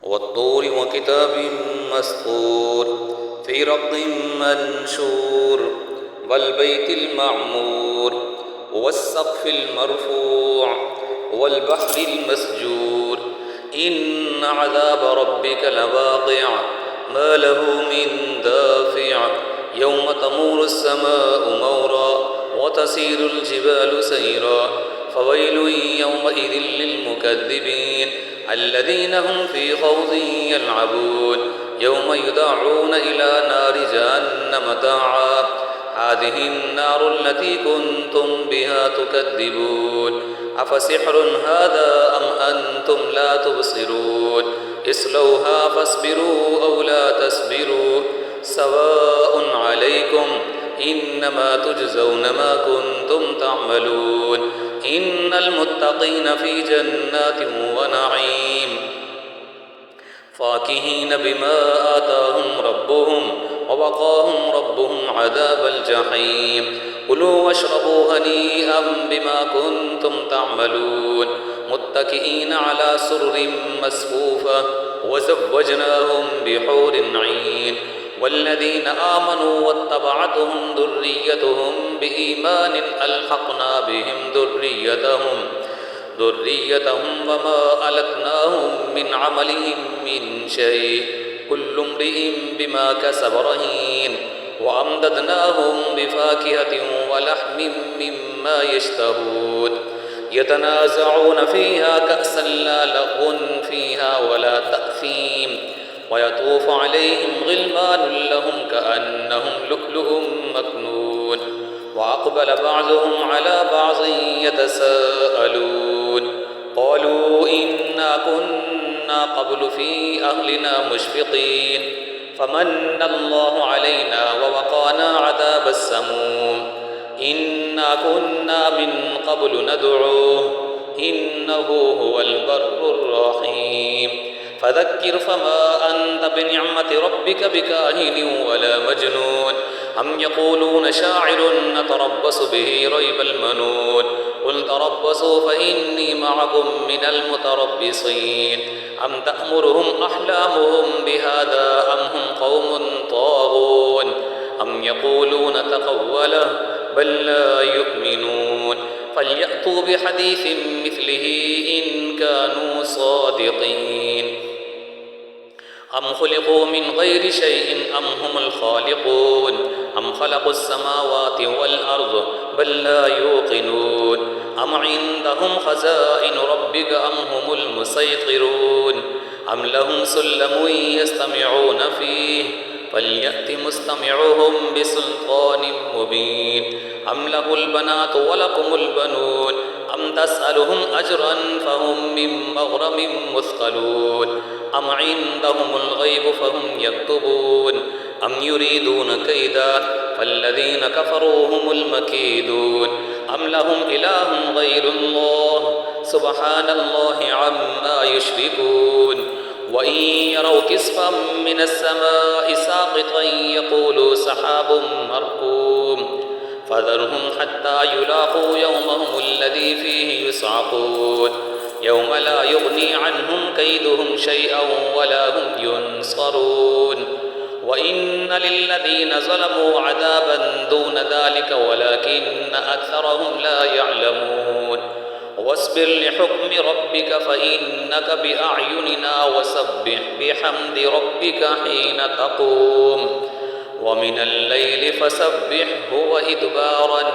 والطور وكتاب مسطور في رق منشور والبيت المعمور والسقف المرفوع والبحر المسجور إن عذاب ربك لواقع ما له من دافع يوم تمور السماء مورا وتسير الجبال سيرا فويل يومئذ للمكذبين الذين هم في خوض يلعبون يوم يدعون إلى نار جهنم دعا هذه النار التي كنتم بها تكذبون أفسحر هذا أم أنتم لا تبصرون اصلوها فاصبروا أو لا تصبروا سواء عليكم إنما تجزون ما كنتم تعملون إن المتقين في جنات ونعيم فاكهين بما آتاهم ربهم ووقاهم ربهم عذاب الجحيم كلوا واشربوا هنيئا بما كنتم تعملون متكئين على سرر مصفوفة وزوجناهم بحور عين والذين آمنوا واتبعتهم ذريتهم بإيمان ألحقنا بهم ذريتهم وما ألتناهم من عملهم من شيء كل امرئ بما كسب رهين وأمددناهم بفاكهة ولحم مما يشتهون يتنازعون فيها كأسا لا لغو فيها ولا تأثيم ويطوف عليهم غلمان لهم كأنهم لؤلؤ مكنون وأقبل بعضهم على بعض يتساءلون قالوا إنا كنا قبل في أهلنا مشفقين فمن الله علينا ووقانا عذاب السموم إنا كنا من قبل ندعوه إنه هو البر الرحيم فذكر فما أنت بنعمة ربك بكاهن ولا مجنون أم يقولون شاعر نتربص به ريب المنون قل تربصوا فإني معكم من المتربصين أم تأمرهم أحلامهم بهذا أم هم قوم طاغون أم يقولون تقوله بل لا يؤمنون فليأتوا بحديث مثله إن كانوا صادقين أم خلقوا من غير شيء أم هم الخالقون أم خلقوا السماوات والأرض بل لا يوقنون أم عندهم خزائن ربك أم هم المسيطرون أم لهم سلم يستمعون فيه فليأت مستمعهم بسلطان مبين أم له البنات ولكم البنون أم تسألهم أجرا فهم من مغرم مثقلون أم عندهم الغيب فهم يكتبون أم يريدون كيدا فالذين كفروا هم المكيدون أم لهم إله غير الله سبحان الله عما يشركون وإن يروا كسفا من السماء ساقطا يقولوا سحاب مركوم فذرهم حتى يلاقوا يومهم الذي فيه يصعقون يوم لا يغني عنهم كيدهم شيئا ولا هم ينصرون وإن للذين ظلموا عذابا دون ذلك ولكن أكثرهم لا يعلمون واصبر لحكم ربك فإنك بأعيننا وسبح بحمد ربك حين تقوم ومن الليل فسبحه وإدبار